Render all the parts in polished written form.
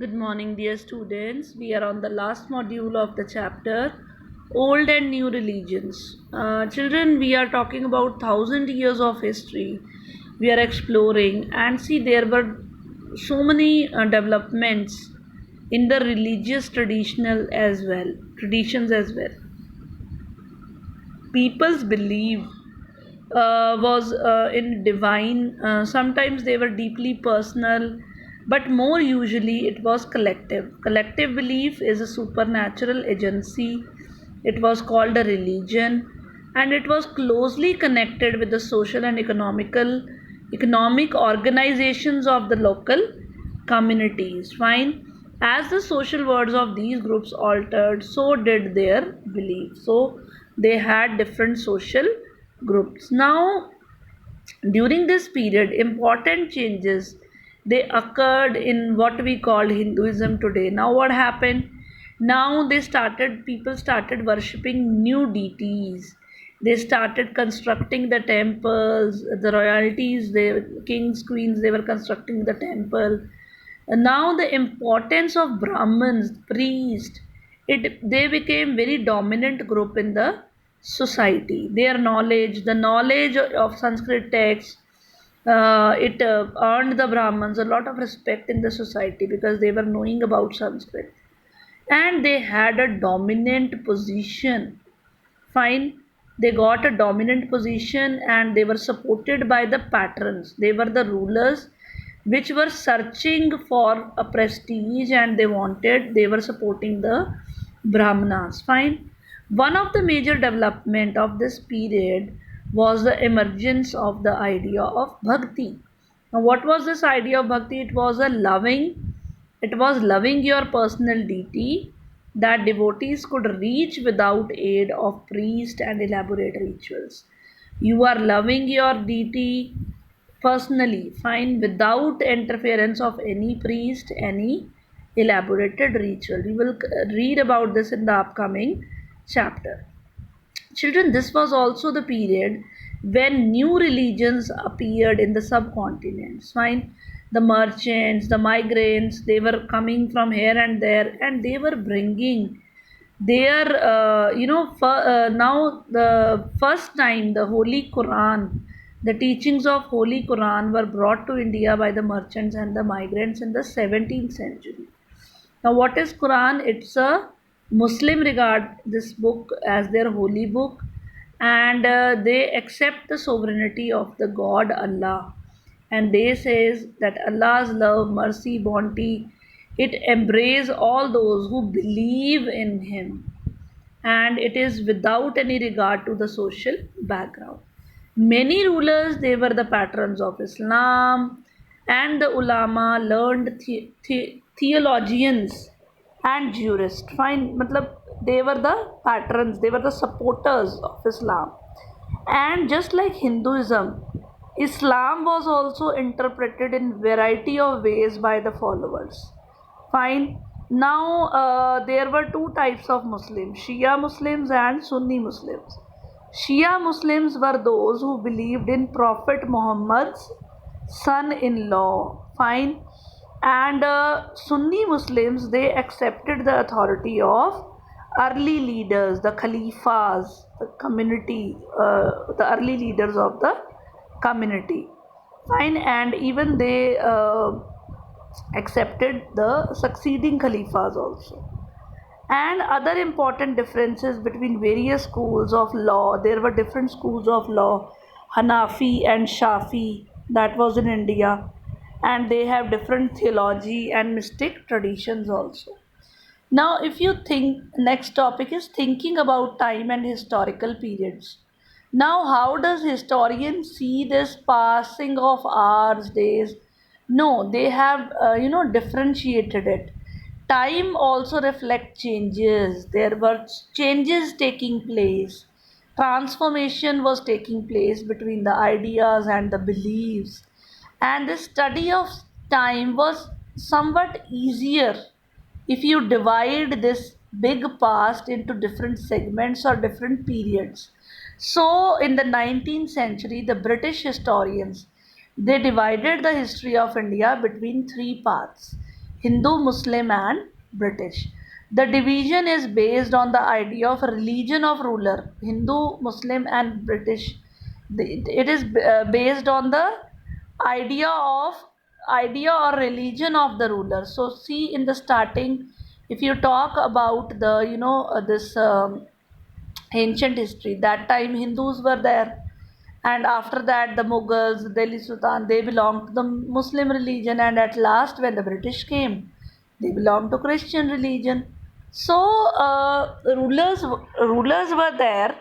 Good morning, dear students. We are on the last module of the chapter Old and New Religions. Children, we are talking about 1,000 years of history. We are exploring and see there were so many developments in the religious traditions as well. People's belief was in divine. Sometimes they were deeply personal, but more usually it was collective. Collective belief is a supernatural agency. It was called a religion, and it was closely connected with the social and economic organizations of the local communities. Fine. As the social words of these groups altered, so did their belief. So they had different social groups. Now, during this period, important changes they occurred in what we call Hinduism today. Now, what happened? Now people started worshipping new deities. They started constructing the temples, the royalties, the kings, queens, they were constructing the temple. And now the importance of Brahmins, priests, they became very dominant group in the society. Their knowledge, the knowledge of Sanskrit texts, it earned the Brahmins a lot of respect in the society because they were knowing about Sanskrit, and they had a dominant position. Fine, they got a dominant position and they were supported by the patrons. They were the rulers which were searching for a prestige, and they were supporting the Brahmanas. Fine. One of the major development of this period was the emergence of the idea of bhakti. Now, what was this idea of bhakti? It was loving your personal deity that devotees could reach without aid of priest and elaborate rituals. You are loving your deity personally, fine, without interference of any priest, any elaborated ritual. We will read about this in the upcoming chapter. Children, this was also the period when new religions appeared in the subcontinents. Fine, the merchants, the migrants, they were coming from here and there, and they were bringing their, now the first time the Holy Quran, the teachings of Holy Quran were brought to India by the merchants and the migrants in the 17th century. Now, what is Quran? It's a Muslim regard this book as their holy book, and they accept the sovereignty of the God Allah, and they says that Allah's love, mercy, bounty, it embrace all those who believe in Him, and it is without any regard to the social background. Many rulers, they were the patrons of Islam, and the ulama learned theologians and jurists. Fine, matlab, they were the patrons, they were the supporters of Islam. And just like Hinduism, Islam was also interpreted in variety of ways by the followers. Fine. Now there were two types of Muslims: Shia Muslims and Sunni Muslims. Shia Muslims were those who believed in Prophet Muhammad's son-in-law. Fine. And Sunni Muslims, they accepted the authority of early leaders, the Khalifas, the community, the early leaders of the community. Fine. And even they accepted the succeeding Khalifas also. And other important differences between various schools of law, there were different schools of law, Hanafi and Shafi, that was in India, and they have different theology and mystic traditions also. Now, if you think, next topic is thinking about time and historical periods. Now, how does historians see this passing of hours, days? No, they have differentiated it. Time also reflect changes. There were changes taking place. Transformation was taking place between the ideas and the beliefs, and the study of time was somewhat easier if you divide this big past into different segments or different periods. So in the 19th century, the British historians, they divided the history of India between three parts: Hindu, Muslim, and British. The division is based on the idea of religion of ruler, Hindu, Muslim, and British. It is based on the idea of idea or religion of the ruler. So see, in the starting, if you talk about the this ancient history, that time Hindus were there, and after that the Mughals, Delhi Sultan, they belonged to the Muslim religion, and at last when the British came, they belonged to Christian religion. So rulers were there,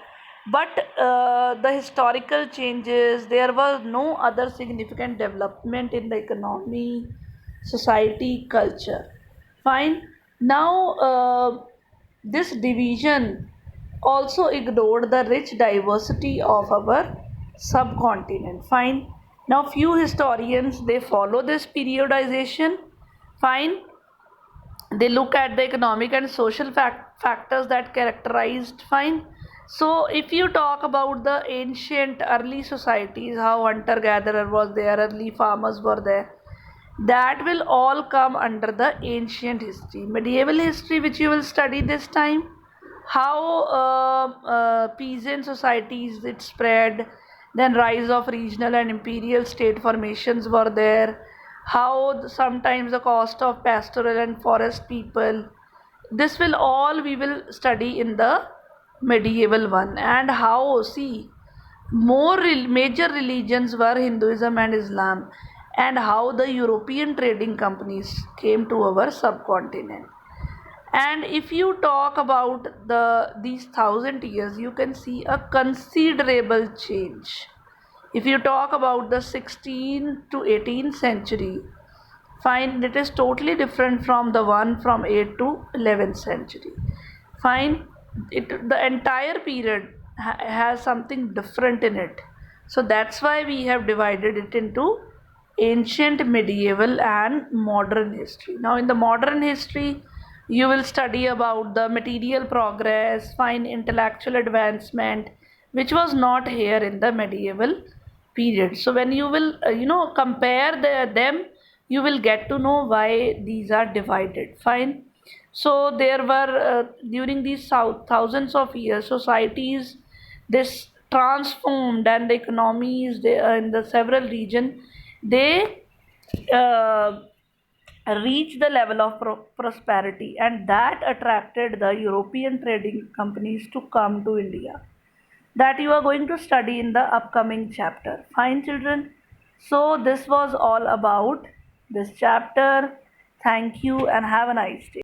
but the historical changes, there was no other significant development in the economy, society, culture. Fine. Now this division also ignored the rich diversity of our subcontinent. Fine. Now few historians, they follow this periodization. Fine. They look at the economic and social factors that characterized. Fine. So if you talk about the ancient early societies, how hunter gatherer was there, early farmers were there, that will all come under the ancient history. Medieval history, which you will study this time, how peasant societies it spread, then rise of regional and imperial state formations were there, how sometimes the cost of pastoral and forest people, this will all we will study in the medieval one. And how, see, major religions were Hinduism and Islam, and how the European trading companies came to our subcontinent. And if you talk about these 1,000 years, you can see a considerable change. If you talk about the 16th to 18th century, fine, it is totally different from the one from 8th to 11th century. Fine, the entire period has something different in it. So that's why we have divided it into ancient, medieval, and modern history. Now, in the modern history, you will study about the material progress, fine, intellectual advancement, which was not here in the medieval period. So when you will compare them, you will get to know why these are divided. Fine. So there were during these thousands of years, societies this transformed, and the economies in the several region, they uh, reached the level of prosperity, and that attracted the European trading companies to come to India, that you are going to study in the upcoming chapter. Fine, children. So this was all about this chapter. Thank you and have a nice day.